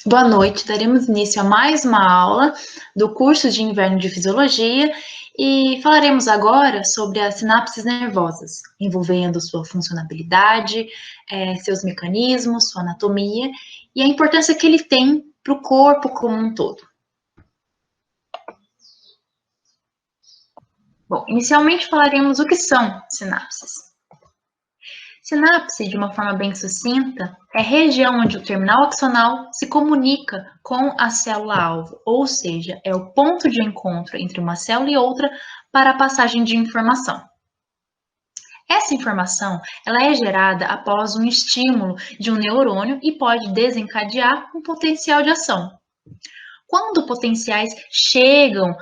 Boa noite, daremos início a mais uma aula do curso de inverno de Fisiologia e falaremos agora sobre as sinapses nervosas, envolvendo sua funcionalidade, seus mecanismos, sua anatomia e a importância que ele tem para o corpo como um todo. Bom, inicialmente falaremos o que são sinapses. Sinapse, de uma forma bem sucinta, é a região onde o terminal axonal se comunica com a célula-alvo, ou seja, é o ponto de encontro entre uma célula e outra para a passagem de informação. Essa informação ela é gerada após um estímulo de um neurônio e pode desencadear um potencial de ação. Quando potenciais chegam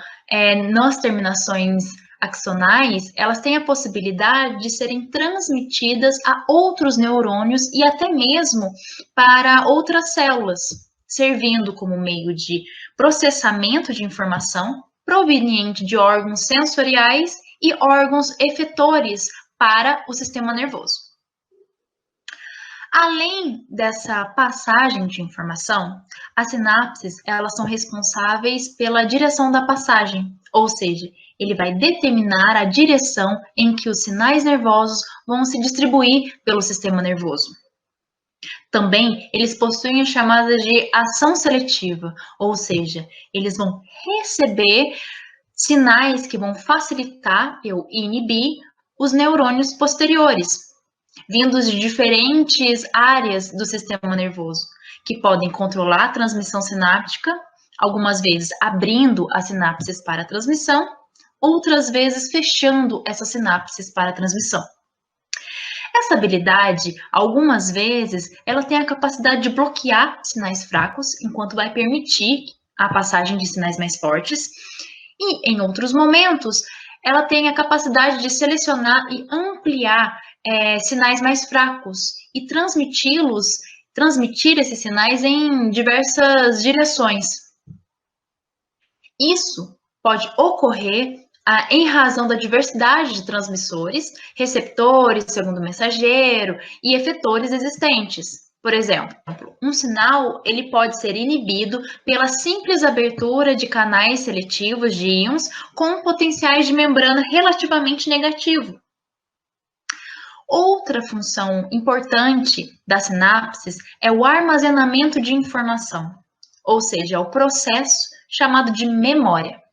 nas terminações axonais, elas têm a possibilidade de serem transmitidas a outros neurônios e até mesmo para outras células, servindo como meio de processamento de informação proveniente de órgãos sensoriais e órgãos efetores para o sistema nervoso. Além dessa passagem de informação, as sinapses elas são responsáveis pela direção da passagem, ou seja, ele vai determinar a direção em que os sinais nervosos vão se distribuir pelo sistema nervoso. Também, eles possuem a chamada de ação seletiva, ou seja, eles vão receber sinais que vão facilitar ou inibir os neurônios posteriores, vindos de diferentes áreas do sistema nervoso, que podem controlar a transmissão sináptica, algumas vezes abrindo as sinapses para a transmissão, outras vezes fechando essas sinapses para a transmissão. Essa habilidade, algumas vezes, ela tem a capacidade de bloquear sinais fracos, enquanto vai permitir a passagem de sinais mais fortes, e em outros momentos, ela tem a capacidade de selecionar e ampliar sinais mais fracos e transmitir esses sinais em diversas direções. Isso pode ocorrer em razão da diversidade de transmissores, receptores, segundo mensageiro e efetores existentes. Por exemplo, um sinal ele pode ser inibido pela simples abertura de canais seletivos de íons com potenciais de membrana relativamente negativo. Outra função importante das sinapses é o armazenamento de informação, ou seja, é o processo chamado de memória.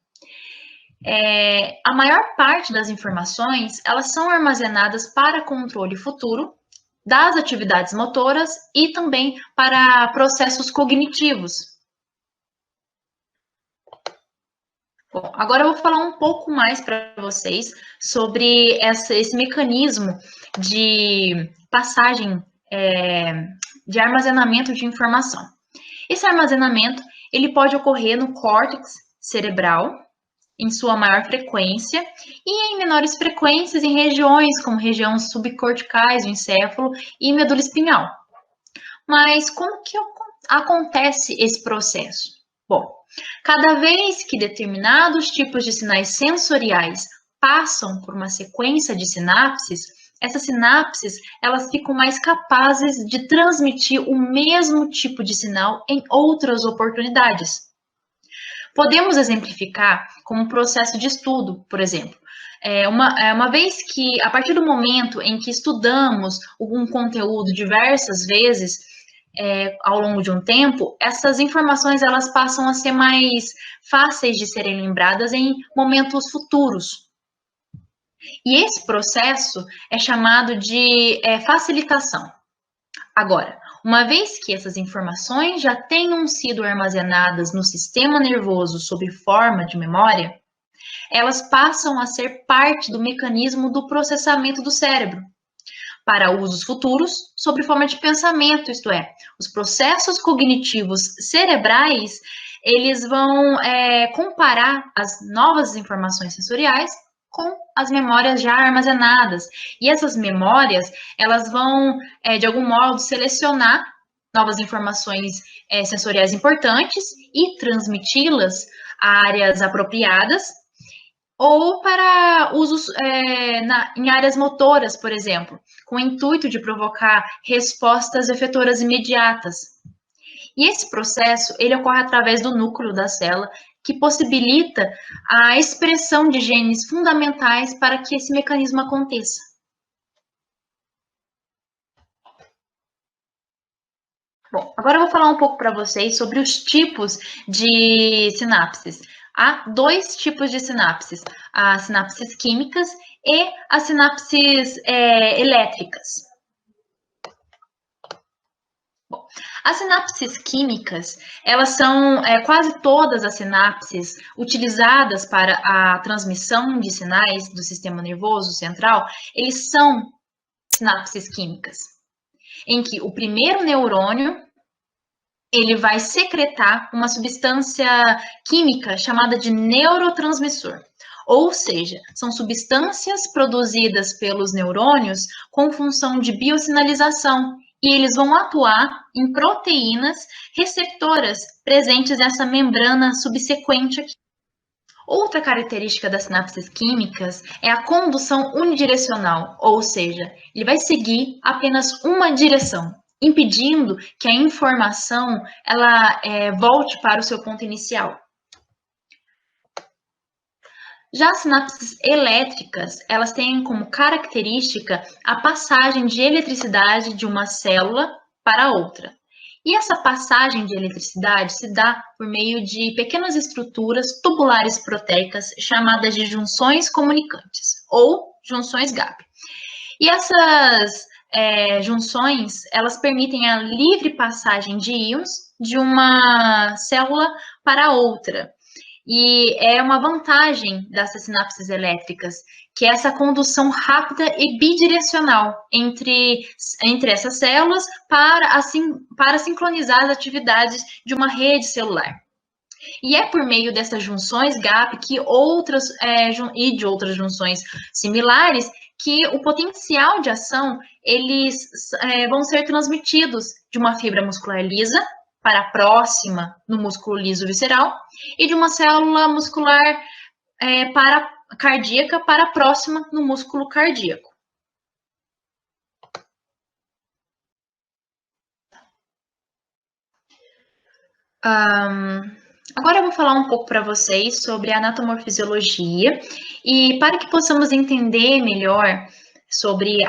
A maior parte das informações, elas são armazenadas para controle futuro das atividades motoras e também para processos cognitivos. Bom, agora eu vou falar um pouco mais para vocês sobre esse mecanismo de passagem, de armazenamento de informação. Esse armazenamento, ele pode ocorrer no córtex cerebral, em sua maior frequência, e em menores frequências em regiões como regiões subcorticais do encéfalo e medula espinhal. Mas como que acontece esse processo? Bom, cada vez que determinados tipos de sinais sensoriais passam por uma sequência de sinapses, essas sinapses elas ficam mais capazes de transmitir o mesmo tipo de sinal em outras oportunidades. Podemos exemplificar com um processo de estudo, por exemplo. Uma vez que, a partir do momento em que estudamos um conteúdo diversas vezes, ao longo de um tempo, essas informações elas passam a ser mais fáceis de serem lembradas em momentos futuros. E esse processo é chamado de facilitação. Agora, uma vez que essas informações já tenham sido armazenadas no sistema nervoso sob forma de memória, elas passam a ser parte do mecanismo do processamento do cérebro, para usos futuros sob forma de pensamento, isto é, os processos cognitivos cerebrais, eles vão comparar as novas informações sensoriais com as memórias já armazenadas. E essas memórias, elas vão, de algum modo, selecionar novas informações sensoriais importantes e transmiti-las a áreas apropriadas, ou para usos em áreas motoras, por exemplo, com o intuito de provocar respostas efetoras imediatas. E esse processo, ele ocorre através do núcleo da célula, que possibilita a expressão de genes fundamentais para que esse mecanismo aconteça. Bom, agora eu vou falar um pouco para vocês sobre os tipos de sinapses. Há dois tipos de sinapses, as sinapses químicas e as sinapses elétricas. Bom, as sinapses químicas, elas são quase todas as sinapses utilizadas para a transmissão de sinais do sistema nervoso central, eles são sinapses químicas, em que o primeiro neurônio ele vai secretar uma substância química chamada de neurotransmissor. Ou seja, são substâncias produzidas pelos neurônios com função de biosinalização, e eles vão atuar em proteínas receptoras presentes nessa membrana subsequente aqui. Outra característica das sinapses químicas é a condução unidirecional, ou seja, ele vai seguir apenas uma direção, impedindo que a informação ela volte para o seu ponto inicial. Já as sinapses elétricas, elas têm como característica a passagem de eletricidade de uma célula para outra. E essa passagem de eletricidade se dá por meio de pequenas estruturas tubulares proteicas chamadas de junções comunicantes, ou junções GAP. E essas junções, elas permitem a livre passagem de íons de uma célula para outra. E é uma vantagem dessas sinapses elétricas, que é essa condução rápida e bidirecional entre essas células para sincronizar as atividades de uma rede celular. E é por meio dessas junções GAP que e de outras junções similares que o potencial de ação eles vão ser transmitidos de uma fibra muscular lisa para a próxima no músculo liso visceral e de uma célula muscular cardíaca para a próxima no músculo cardíaco. Agora eu vou falar um pouco para vocês sobre a anatomofisiologia e para que possamos entender melhor sobre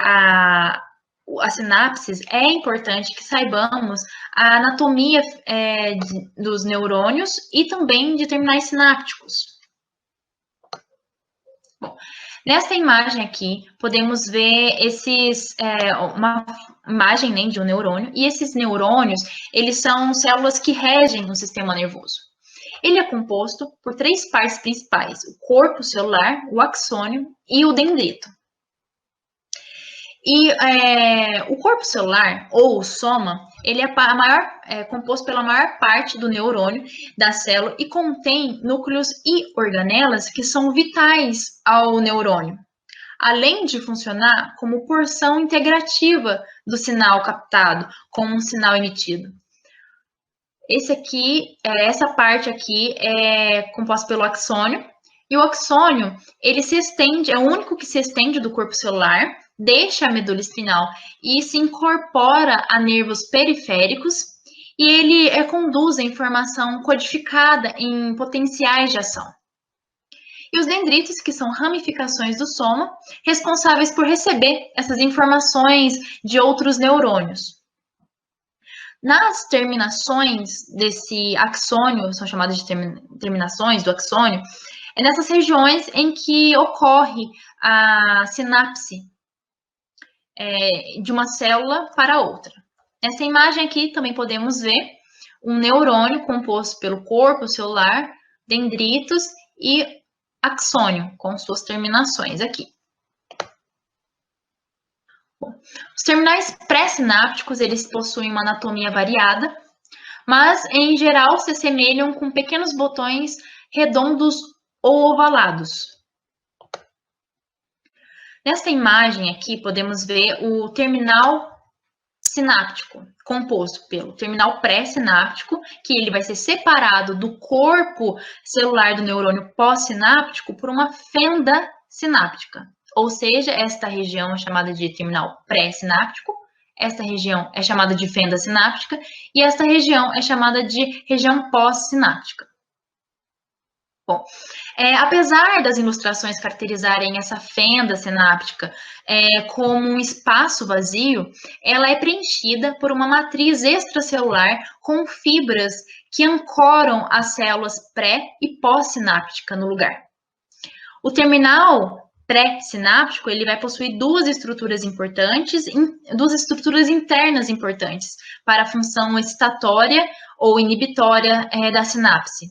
as sinapses, é importante que saibamos a anatomia dos neurônios e também de terminais sinápticos. Bom, nesta imagem aqui, podemos ver uma imagem, né, de um neurônio, e esses neurônios, eles são células que regem o sistema nervoso. Ele é composto por três partes principais, o corpo celular, o axônio e o dendrito. E o corpo celular, ou o soma, ele é composto pela maior parte do neurônio da célula e contém núcleos e organelas que são vitais ao neurônio, além de funcionar como porção integrativa do sinal captado com um sinal emitido. Essa parte aqui é composta pelo axônio, e o axônio, ele se estende, é o único que se estende do corpo celular, deixa a medula espinhal e se incorpora a nervos periféricos, e ele conduz a informação codificada em potenciais de ação. E os dendritos, que são ramificações do soma, responsáveis por receber essas informações de outros neurônios. Nas terminações desse axônio, são chamadas de terminações do axônio, é nessas regiões em que ocorre a sinapse de uma célula para outra. Nessa imagem aqui também podemos ver um neurônio composto pelo corpo celular, dendritos e axônio, com suas terminações aqui. Bom, os terminais pré-sinápticos, eles possuem uma anatomia variada, mas, em geral, se assemelham com pequenos botões redondos ou ovalados. Nesta imagem aqui, podemos ver o terminal sináptico, composto pelo terminal pré-sináptico, que ele vai ser separado do corpo celular do neurônio pós-sináptico por uma fenda sináptica. Ou seja, esta região é chamada de terminal pré-sináptico, Esta região é chamada de fenda sináptica e esta região é chamada de região pós-sináptica. Bom, apesar das ilustrações caracterizarem essa fenda sináptica como um espaço vazio, ela é preenchida por uma matriz extracelular com fibras que ancoram as células pré e pós-sináptica no lugar. O terminal pré-sináptico ele vai possuir duas estruturas importantes, duas estruturas internas importantes para a função excitatória ou inibitória da sinapse.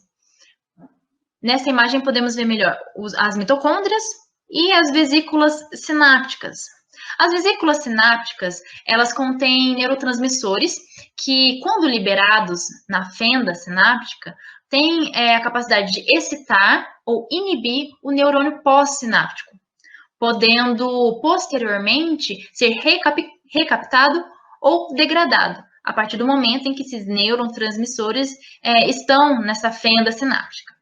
Nessa imagem podemos ver melhor as mitocôndrias e as vesículas sinápticas. As vesículas sinápticas, elas contêm neurotransmissores que, quando liberados na fenda sináptica, têm a capacidade de excitar ou inibir o neurônio pós-sináptico, podendo posteriormente ser recaptado ou degradado, a partir do momento em que esses neurotransmissores estão nessa fenda sináptica.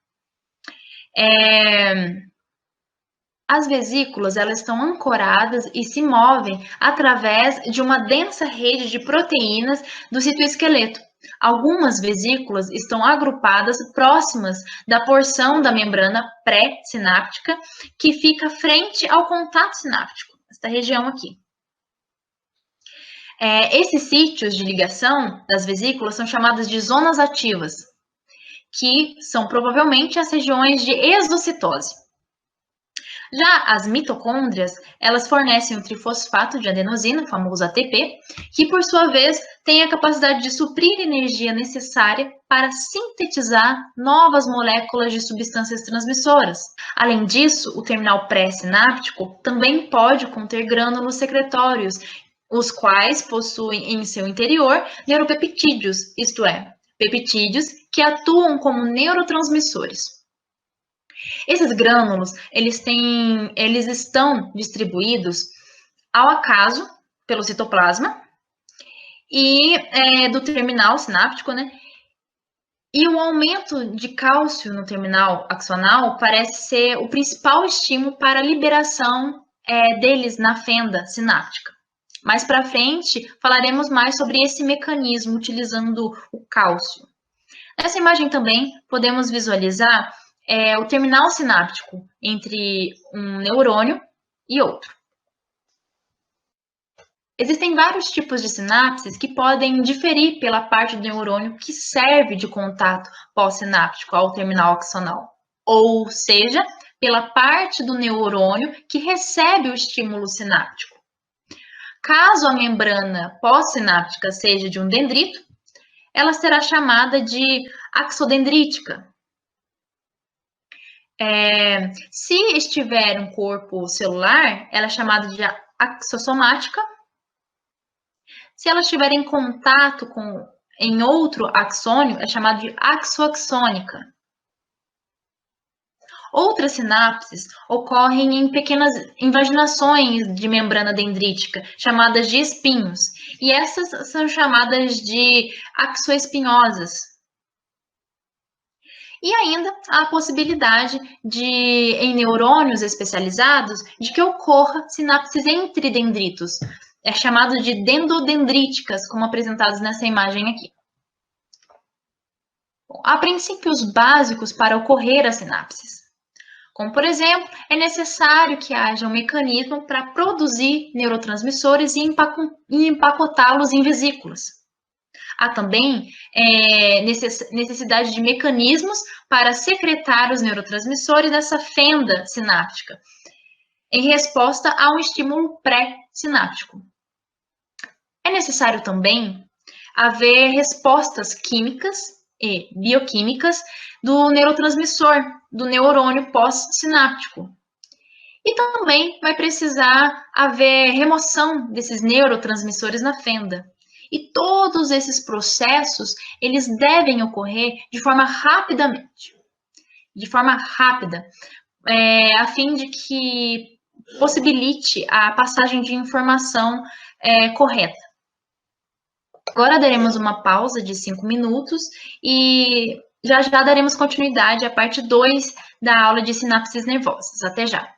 As vesículas, elas estão ancoradas e se movem através de uma densa rede de proteínas do citoesqueleto. Algumas vesículas estão agrupadas próximas da porção da membrana pré-sináptica que fica frente ao contato sináptico, esta região aqui. Esses sítios de ligação das vesículas são chamados de zonas ativas, que são provavelmente as regiões de exocitose. Já as mitocôndrias, elas fornecem o trifosfato de adenosina, o famoso ATP, que por sua vez tem a capacidade de suprir a energia necessária para sintetizar novas moléculas de substâncias transmissoras. Além disso, o terminal pré-sináptico também pode conter grânulos secretórios, os quais possuem em seu interior neuropeptídeos, isto é, peptídeos que atuam como neurotransmissores. Esses grânulos, eles estão distribuídos ao acaso pelo citoplasma e do terminal sináptico, né? E o aumento de cálcio no terminal axonal parece ser o principal estímulo para a liberação deles na fenda sináptica. Mais para frente, falaremos mais sobre esse mecanismo utilizando o cálcio. Nessa imagem também podemos visualizar o terminal sináptico entre um neurônio e outro. Existem vários tipos de sinapses que podem diferir pela parte do neurônio que serve de contato pós-sináptico ao terminal axonal, ou seja, pela parte do neurônio que recebe o estímulo sináptico. Caso a membrana pós-sináptica seja de um dendrito, ela será chamada de axodendrítica. Se estiver um corpo celular, ela é chamada de axossomática. Se ela estiver em contato em outro axônio, é chamada de axoaxônica. Outras sinapses ocorrem em pequenas invaginações de membrana dendrítica, chamadas de espinhos, e essas são chamadas de axoespinhosas. E ainda há a possibilidade em neurônios especializados, de que ocorra sinapses entre dendritos. É chamado de dendodendríticas, como apresentados nessa imagem aqui. Bom, há princípios básicos para ocorrer as sinapses. Como, por exemplo, é necessário que haja um mecanismo para produzir neurotransmissores e empacotá-los em vesículas. Há também necessidade de mecanismos para secretar os neurotransmissores nessa fenda sináptica, em resposta a um estímulo pré-sináptico. É necessário também haver respostas químicas e bioquímicas do neurotransmissor, do neurônio pós-sináptico. E também vai precisar haver remoção desses neurotransmissores na fenda. E todos esses processos, eles devem ocorrer de forma rápida, a fim de que possibilite a passagem de informação correta. Agora daremos uma pausa de 5 minutos e já daremos continuidade à parte 2 da aula de sinapses nervosas. Até já!